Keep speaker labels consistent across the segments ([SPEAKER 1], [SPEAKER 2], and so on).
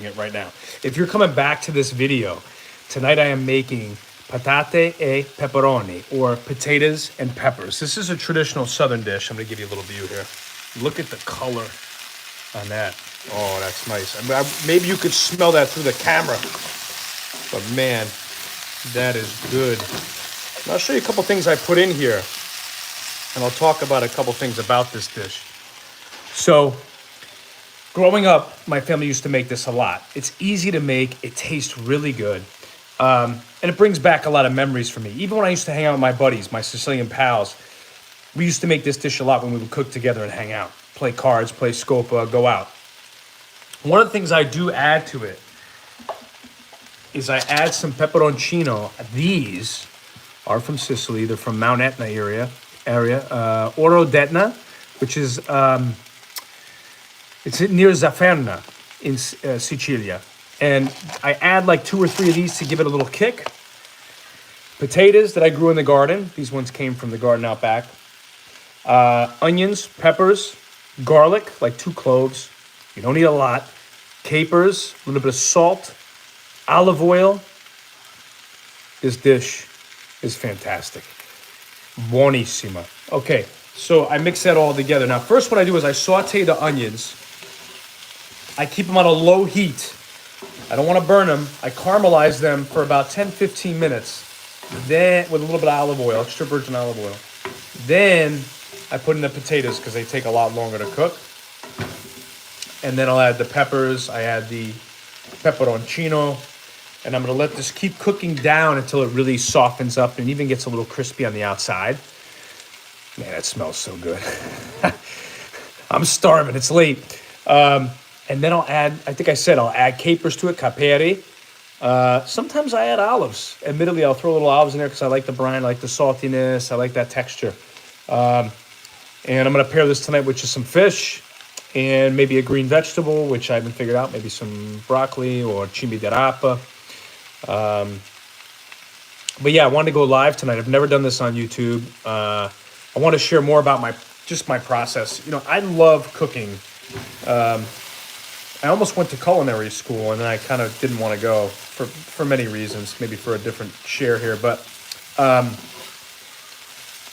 [SPEAKER 1] it right now. If you're coming back to this video, tonight I am making patate e pepperoni, or potatoes and peppers. This is a traditional southern dish. I'm gonna give you a little view here. Look at the color on that. Oh, that's nice. I mean, maybe you could smell that through the camera, but man, that is good. And I'll show you a couple things I put in here, and I'll talk about a couple things about this dish. So, growing up, my family used to make this a lot. It's easy to make. It tastes really good. And it brings back a lot of memories for me. Even when I used to hang out with my buddies, my Sicilian pals, we used to make this dish a lot when we would cook together and hang out, play cards, play Scopa, go out. One of the things I do add to it is I add some peperoncino. These are from Sicily. They're from Mount Etna area. Oro d'Etna, which is, it's near Zafferna in Sicilia. And I add like 2 or 3 of these to give it a little kick. Potatoes that I grew in the garden. These ones came from the garden out back. Onions, peppers, garlic, like 2 cloves. You don't need a lot. Capers, a little bit of salt, olive oil. This dish is fantastic. Buonissima. Okay, so I mix that all together. Now, first what I do is I saute the onions. I keep them on a low heat. I don't want to burn them. I caramelize them for about 10-15 minutes. Then, with a little bit of olive oil, extra virgin olive oil. Then I put in the potatoes because they take a lot longer to cook. And then I'll add the peppers. I add the peperoncino. And I'm going to let this keep cooking down until it really softens up and even gets a little crispy on the outside. Man, that smells so good. I'm starving. It's late. And then I'll add, I think I said I'll add capers to it, capere. Sometimes I add olives. Admittedly, I'll throw little olives in there because I like the brine, I like the saltiness, I like that texture. And I'm going to pair this tonight with just some fish and maybe a green vegetable, which I haven't figured out, maybe some broccoli or cimbi di rapa. But yeah, I wanted to go live tonight. I've never done this on YouTube. I want to share more about my process. You know, I love cooking. I almost went to culinary school, and then I kind of didn't want to go for many reasons, maybe for a different share here. But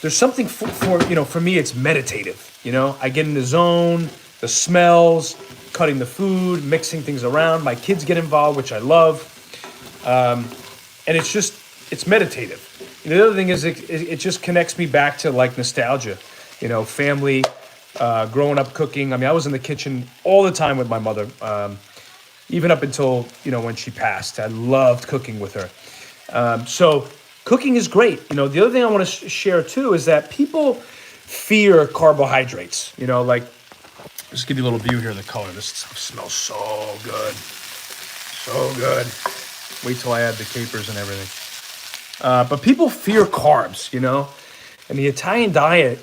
[SPEAKER 1] there's something for me, it's meditative. You know, I get in the zone, the smells, cutting the food, mixing things around. My kids get involved, which I love. And it's meditative. And the other thing is it just connects me back to like nostalgia, you know, family, growing up cooking. I mean, I was in the kitchen all the time with my mother, even up until, you know, when she passed. I loved cooking with her. So cooking is great. You know, the other thing I want to share too is that people fear carbohydrates. You know, like, just give you a little view here of the color. This stuff smells so good. So good. Wait till I add the capers and everything. But people fear carbs, you know, and the Italian diet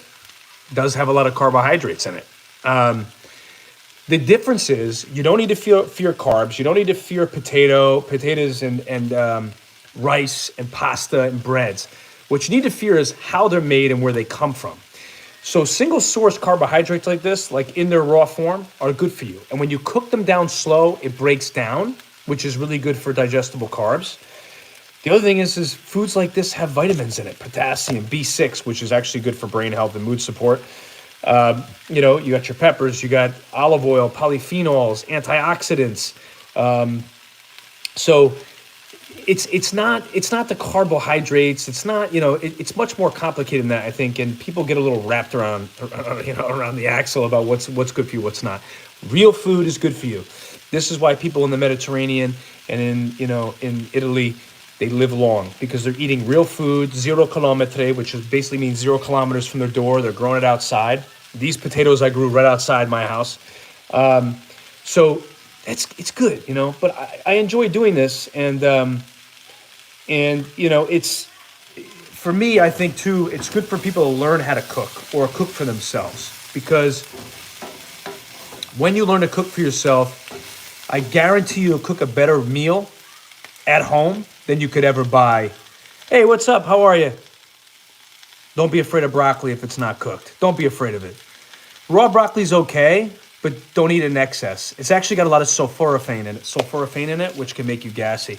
[SPEAKER 1] does have a lot of carbohydrates in it. The difference is you don't need to fear carbs. You don't need to fear potatoes and rice and pasta and breads. What you need to fear is how they're made and where they come from. So single source carbohydrates like this, like in their raw form, are good for you. And when you cook them down slow, it breaks down, which is really good for digestible carbs. The other thing is foods like this have vitamins in it, potassium, B6, which is actually good for brain health and mood support. You know, you got your peppers, you got olive oil, polyphenols, antioxidants. So it's not the carbohydrates. It's not, you know, it's much more complicated than that, I think. And people get a little wrapped around the axle about what's good for you, what's not. Real food is good for you. This is why people in the Mediterranean and in Italy, they live long, because they're eating real food, 0 chilometri, which basically means 0 kilometers from their door. They're growing it outside. These potatoes I grew right outside my house. So it's good, you know, but I enjoy doing this. And you know, it's, for me, I think too, it's good for people to learn how to cook or cook for themselves, because when you learn to cook for yourself, I guarantee you'll cook a better meal at home than you could ever buy. Hey, what's up? How are you? Don't be afraid of broccoli if it's not cooked. Don't be afraid of it. Raw broccoli's okay, but don't eat in excess. It's actually got a lot of sulforaphane in it, which can make you gassy.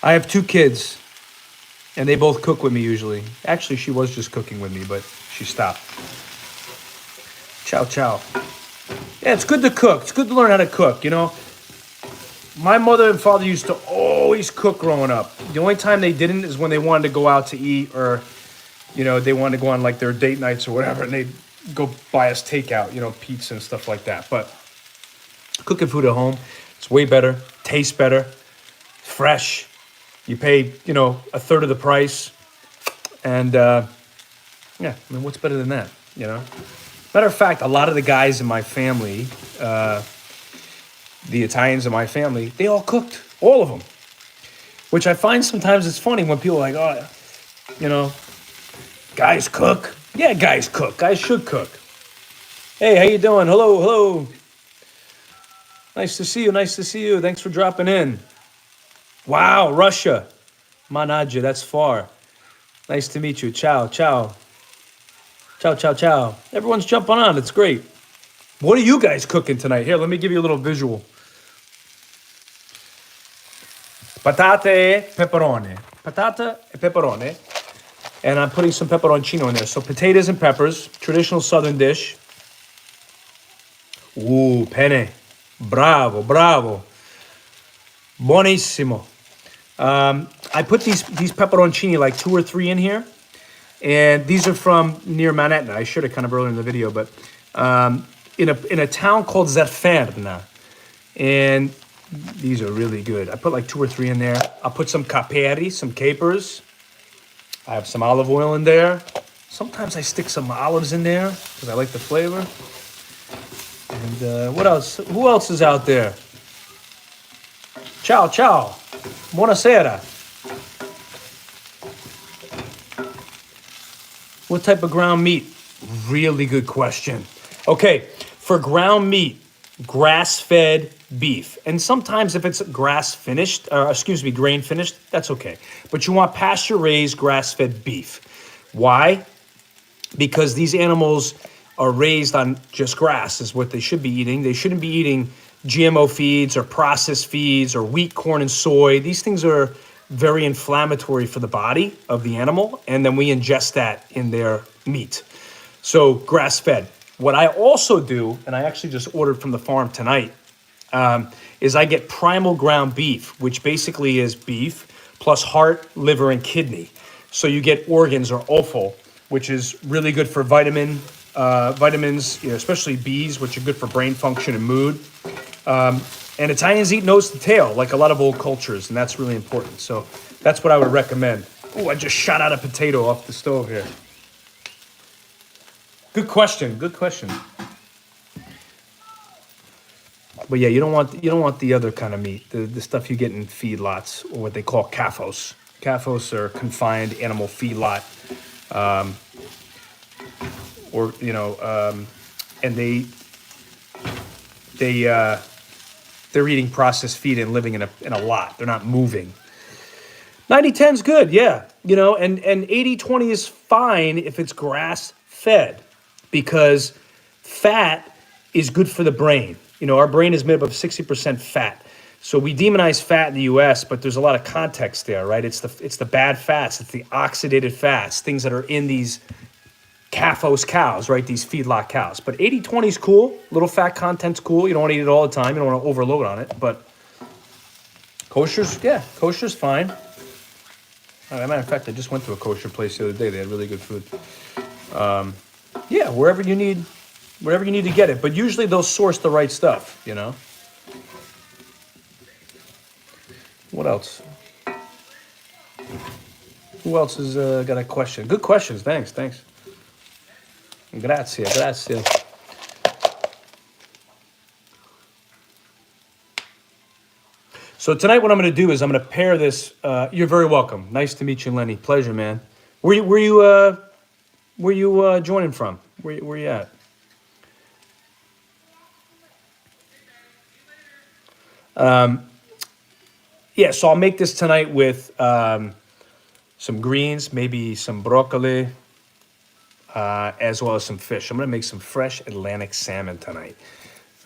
[SPEAKER 1] I have 2 kids, and they both cook with me usually. Actually, she was just cooking with me, but she stopped. Ciao, ciao. Yeah, it's good to cook. It's good to learn how to cook, you know. My mother and father used to always cook growing up. The only time they didn't is when they wanted to go out to eat, or, you know, they wanted to go on like their date nights or whatever, and they'd go buy us takeout, you know, pizza and stuff like that. But cooking food at home, it's way better, tastes better, fresh. You pay, you know, a third of the price. And, yeah, I mean, what's better than that, you know? Matter of fact, a lot of the guys in my family, the Italians in my family, they all cooked, all of them. Which I find sometimes it's funny when people are like, oh, you know, guys cook. Yeah, guys cook. Guys should cook. Hey, how you doing? Hello, hello. Nice to see you. Nice to see you. Thanks for dropping in. Wow, Russia. Manaja, that's far. Nice to meet you. Ciao, ciao. Ciao, ciao, ciao. Everyone's jumping on. It's great. What are you guys cooking tonight? Here, let me give you a little visual. Patate, pepperoni. Patata e pepperoni. And I'm putting some peperoncino in there. So potatoes and peppers, traditional southern dish. Ooh, penne. Bravo, bravo. Buonissimo. I put these pepperoncini, like 2 or 3 in here. And these are from near Manhattan. I shared it kind of earlier in the video, but in a town called Zerferna. And these are really good. I put like 2 or 3 in there. I'll put some caperi, some capers. I have some olive oil in there. Sometimes I stick some olives in there because I like the flavor. And what else? Who else is out there? Ciao, ciao. Buonasera. What type of ground meat? Really good question. Okay, for ground meat, grass-fed beef. And sometimes if it's grain finished, that's okay. But you want pasture-raised, grass-fed beef. Why? Because these animals are raised on just grass is what they should be eating. They shouldn't be eating GMO feeds or processed feeds or wheat, corn, and soy. These things are very inflammatory for the body of the animal, and then we ingest that in their meat. So grass-fed. What I also do, and I actually just ordered from the farm tonight, is I get primal ground beef, which basically is beef plus heart, liver, and kidney. So you get organs or offal, which is really good for vitamins, you know, especially Bs, which are good for brain function and mood. And Italians eat nose to tail, like a lot of old cultures, and that's really important. So that's what I would recommend. Oh, I just shot out a potato off the stove here. Good question. Good question. But yeah, you don't want the other kind of meat, the stuff you get in feedlots, or what they call CAFOs. CAFOs are confined animal feedlot, and they're eating processed feed and living in a lot. They're not moving. 90-10 is good, yeah. You know, and 80-20 is fine if it's grass fed, because fat is good for the brain. You know, our brain is made up of 60% fat. So we demonize fat in the U.S., but there's a lot of context there, right? It's the bad fats, it's the oxidated fats, things that are in these CAFOs cows, right? These feedlot cows. But 80-20 is cool. Little fat content's cool. You don't want to eat it all the time. You don't want to overload on it. But kosher's fine. As a matter of fact, I just went to a kosher place the other day. They had really good food. Yeah, wherever you need to get it. But usually they'll source the right stuff, you know? What else? Who else has got a question? Good questions. Thanks. Grazie. So tonight what I'm going to do is I'm going to pair this. You're very welcome. Nice to meet you, Lenny. Pleasure, man. Where you joining from? Where you at? Yeah, so I'll make this tonight with some greens, maybe some broccoli, as well as some fish. I'm going to make some fresh Atlantic salmon tonight.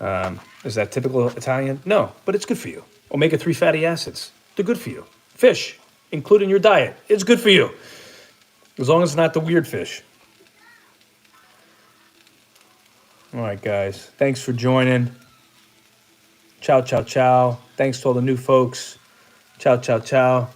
[SPEAKER 1] Is that typical Italian? No, but it's good for you. Omega-3 fatty acids, they're good for you. Fish, include in your diet, it's good for you. As long as it's not the weird fish. All right, guys. Thanks for joining. Ciao, ciao, ciao. Thanks to all the new folks. Ciao, ciao, ciao.